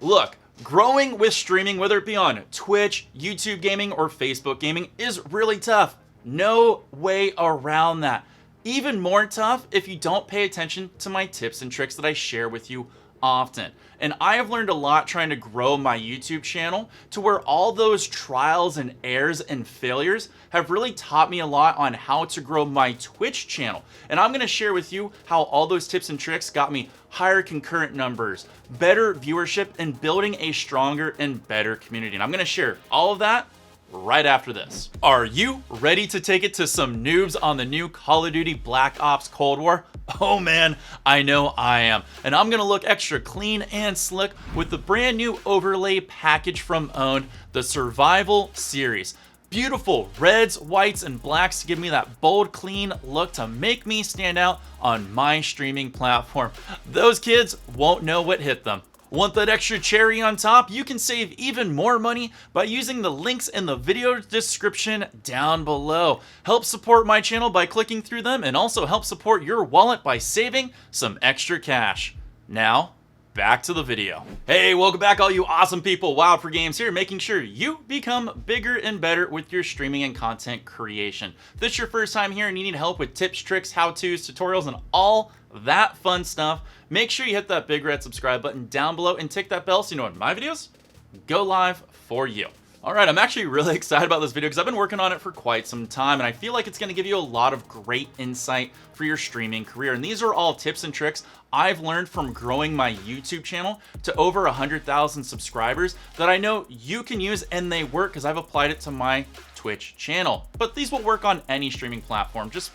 Look, growing with streaming, whether it be on Twitch, YouTube gaming, or Facebook gaming, is really tough. No way around that. Even more tough if you don't pay attention to my tips and tricks that I share with you often. And I have learned a lot trying to grow my YouTube channel to where all those trials and errors and failures have really taught me a lot on how to grow my Twitch channel. And I'm going to share with you how all those tips and tricks got me higher concurrent numbers, better viewership, and building a stronger and better community. And I'm going to share all of that right after this. Are you ready to take it to some noobs on the new Call of Duty Black Ops Cold War? Oh man, I know I am. And I'm gonna look extra clean and slick with the brand new overlay package from Own, the Survival Series. Beautiful reds, whites, and blacks to give me that bold, clean look to make me stand out on my streaming platform. Those kids won't know what hit them. Want that extra cherry on top? You can save even more money by using the links in the video description down below. Help support my channel by clicking through them and also help support your wallet by saving some extra cash. Now, back to the video. Hey, welcome back all you awesome people. Wild for Games here, making sure you become bigger and better with your streaming and content creation. If this is your first time here and you need help with tips, tricks, how-tos, tutorials, and all that fun stuff, make sure you hit that big red subscribe button down below and tick that bell so you know when my videos go live for you. Alright, I'm actually really excited about this video because I've been working on it for quite some time and I feel like it's going to give you a lot of great insight for your streaming career. And these are all tips and tricks I've learned from growing my YouTube channel to over 100,000 subscribers that I know you can use, and they work because I've applied it to my Twitch channel. But these will work on any streaming platform. Just,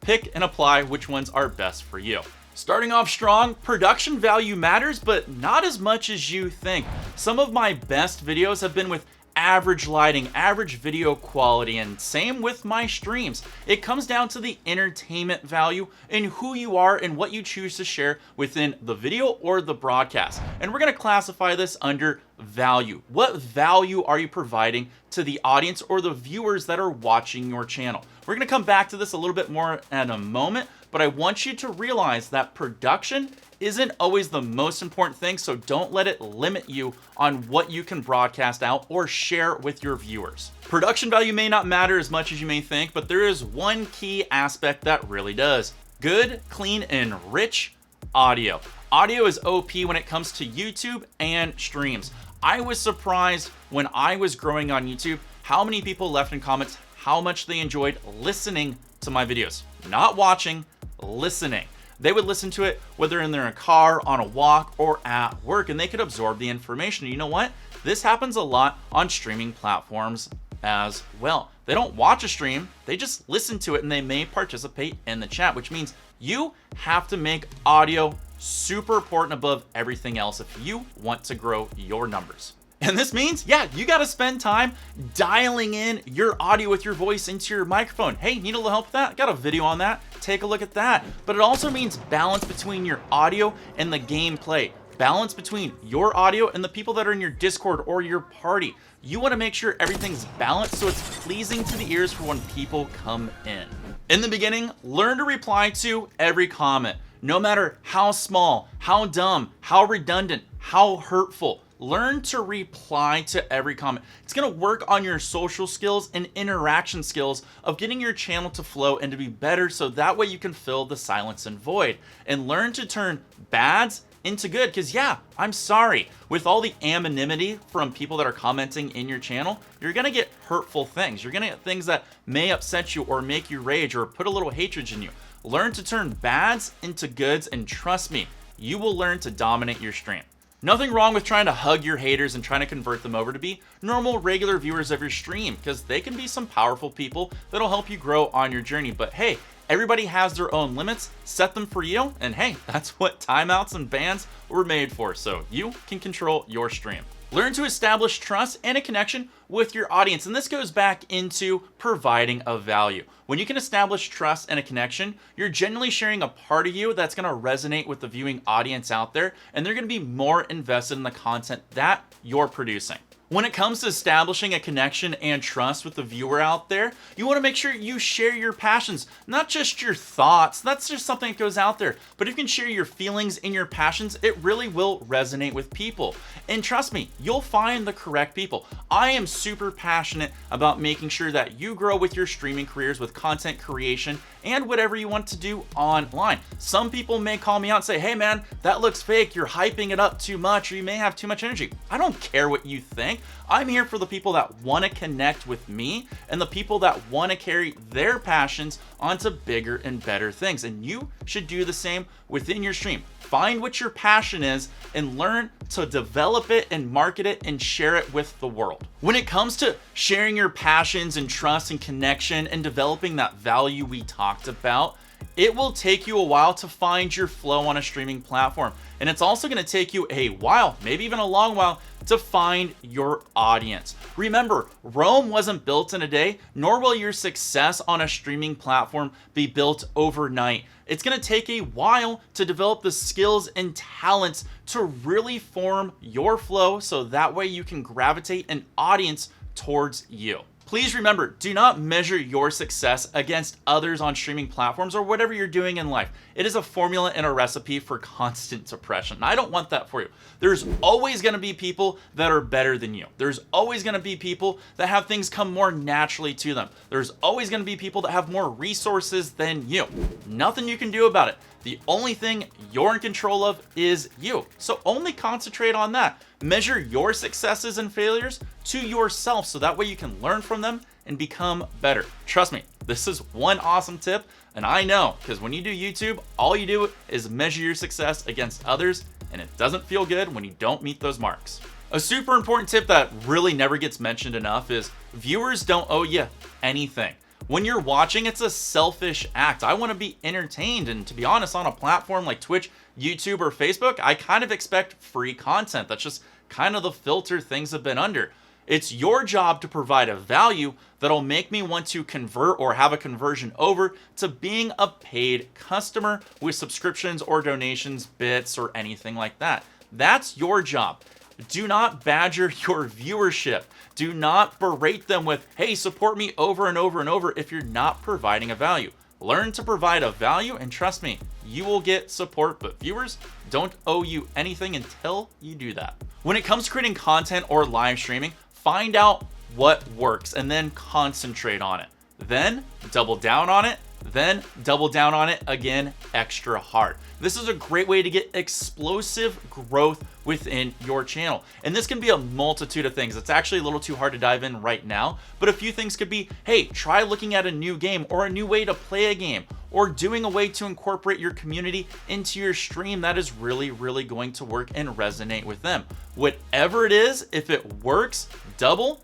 pick and apply which ones are best for you. Starting off strong, production value matters, but not as much as you think. Some of my best videos have been with average lighting, average video quality, and same with my streams. It comes down to the entertainment value and who you are and what you choose to share within the video or the broadcast. And we're going to classify this under value. What value are you providing to the audience or the viewers that are watching your channel? We're going to come back to this a little bit more in a moment, but I want you to realize that production isn't always the most important thing, so don't let it limit you on what you can broadcast out or share with your viewers. Production value may not matter as much as you may think, but there is one key aspect that really does. Good, clean, and rich audio. Audio is OP when it comes to YouTube and streams. I was surprised when I was growing on YouTube how many people left in comments how much they enjoyed listening to my videos. Not watching, listening. They would listen to it whether in their car, on a walk, or at work, and they could absorb the information. You know what? This happens a lot on streaming platforms as well. They don't watch a stream, they just listen to it, and they may participate in the chat, which means you have to make audio super important above everything else if you want to grow your numbers. And this means, you got to spend time dialing in your audio with your voice into your microphone. Hey, need a little help with that? Got a video on that. Take a look at that. But it also means balance between your audio and the gameplay. Balance between your audio and the people that are in your Discord or your party. You want to make sure everything's balanced so it's pleasing to the ears for when people come in. In the beginning, learn to reply to every comment. No matter how small, how dumb, how redundant, how hurtful. Learn to reply to every comment. It's going to work on your social skills and interaction skills of getting your channel to flow and to be better so that way you can fill the silence and void. And learn to turn bads into good, because I'm sorry, with all the anonymity from people that are commenting in your channel, you're going to get hurtful things. You're going to get things that may upset you or make you rage or put a little hatred in you. Learn to turn bads into goods, and trust me, you will learn to dominate your stream. Nothing wrong with trying to hug your haters and trying to convert them over to be normal, regular viewers of your stream, because they can be some powerful people that'll help you grow on your journey. But hey, everybody has their own limits. Set them for you, and hey, that's what timeouts and bans were made for, so you can control your stream. Learn to establish trust and a connection with your audience. And this goes back into providing a value. When you can establish trust and a connection, you're genuinely sharing a part of you that's going to resonate with the viewing audience out there, and they're going to be more invested in the content that you're producing. When it comes to establishing a connection and trust with the viewer out there, you want to make sure you share your passions, not just your thoughts. That's just something that goes out there. But if you can share your feelings and your passions, it really will resonate with people. And trust me, you'll find the correct people. I am super passionate about making sure that you grow with your streaming careers with content creation and whatever you want to do online. Some people may call me out and say, hey man, that looks fake. You're hyping it up too much, or you may have too much energy. I don't care what you think. I'm here for the people that want to connect with me and the people that want to carry their passions onto bigger and better things. And you should do the same within your stream. Find what your passion is and learn to develop it and market it and share it with the world. When it comes to sharing your passions and trust and connection and developing that value we talked about, it will take you a while to find your flow on a streaming platform. And it's also going to take you a while, maybe even a long while, to find your audience. Remember, Rome wasn't built in a day, nor will your success on a streaming platform be built overnight. It's going to take a while to develop the skills and talents to really form your flow, so that way you can gravitate an audience towards you. Please remember, do not measure your success against others on streaming platforms or whatever you're doing in life. It is a formula and a recipe for constant depression. I don't want that for you. There's always going to be people that are better than you. There's always going to be people that have things come more naturally to them. There's always going to be people that have more resources than you. Nothing you can do about it. The only thing you're in control of is you. So only concentrate on that. Measure your successes and failures to yourself, so that way you can learn from them and become better. Trust me, this is one awesome tip, and I know, because when you do YouTube, all you do is measure your success against others, and it doesn't feel good when you don't meet those marks. A super important tip that really never gets mentioned enough is viewers don't owe you anything. When you're watching, it's a selfish act. I want to be entertained, and to be honest, on a platform like Twitch, YouTube, or Facebook, I kind of expect free content. That's just kind of the filter things have been under. It's your job to provide a value that'll make me want to convert or have a conversion over to being a paid customer with subscriptions or donations, bits, or anything like that. That's your job. Do not badger your viewership. Do not berate them with, hey, support me over and over and over if you're not providing a value. Learn to provide a value, and trust me, you will get support, but viewers don't owe you anything until you do that. When it comes to creating content or live streaming, find out what works and then concentrate on it. Then double down on it, then double down on it again extra hard. This is a great way to get explosive growth within your channel. And this can be a multitude of things. It's actually a little too hard to dive in right now, but a few things could be, hey, try looking at a new game or a new way to play a game, or doing a way to incorporate your community into your stream that is really, really going to work and resonate with them. Whatever it is, if it works, double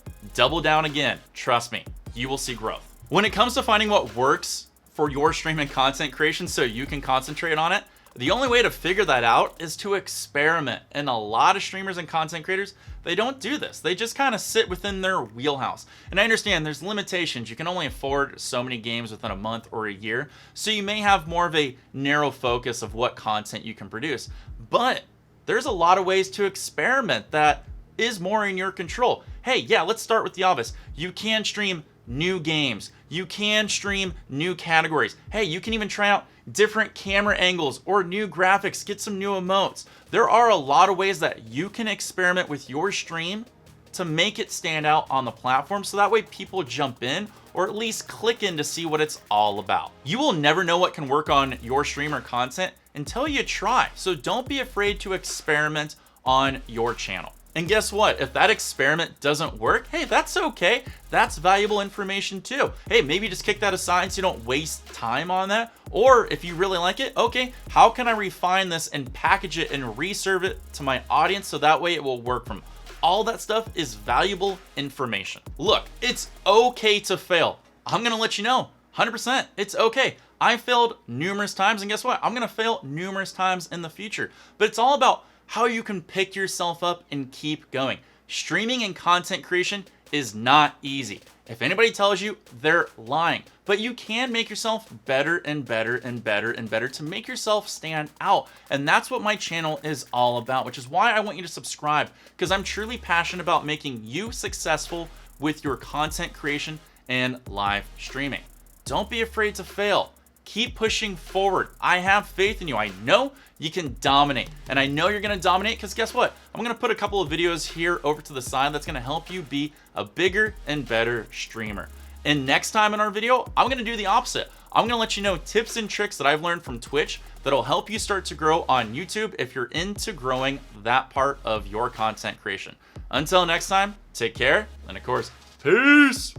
down again. Trust me, you will see growth. When it comes to finding what works for your stream and content creation so you can concentrate on it, the only way to figure that out is to experiment. And a lot of streamers and content creators, they don't do this. They just kind of sit within their wheelhouse. And I understand there's limitations. You can only afford so many games within a month or a year. So you may have more of a narrow focus of what content you can produce. But there's a lot of ways to experiment that is more in your control. Hey, yeah, let's start with the obvious. You can stream new games. You can stream new categories. Hey, you can even try out different camera angles or new graphics, get some new emotes. There are a lot of ways that you can experiment with your stream to make it stand out on the platform, so that way people jump in or at least click in to see what it's all about. You will never know what can work on your stream or content until you try. So don't be afraid to experiment on your channel. And guess what? If that experiment doesn't work, hey, that's okay. That's valuable information too. Hey, maybe just kick that aside so you don't waste time on that. Or if you really like it, okay, how can I refine this and package it and reserve it to my audience so that way it will work from? All that stuff is valuable information. Look, it's okay to fail. I'm gonna let you know, 100%, it's okay. I failed numerous times, and guess what? I'm gonna fail numerous times in the future. But it's all about how you can pick yourself up and keep going. Streaming and content creation is not easy. If anybody tells you, they're lying. But you can make yourself better and better and better and better to make yourself stand out. And that's what my channel is all about, which is why I want you to subscribe, because I'm truly passionate about making you successful with your content creation and live streaming. Don't be afraid to fail. Keep pushing forward. I have faith in you. I know you can dominate, and I know you're going to dominate because guess what? I'm going to put a couple of videos here over to the side that's going to help you be a bigger and better streamer. And next time in our video, I'm going to do the opposite. I'm going to let you know tips and tricks that I've learned from Twitch that'll help you start to grow on YouTube if you're into growing that part of your content creation. Until next time, take care, and of course, peace!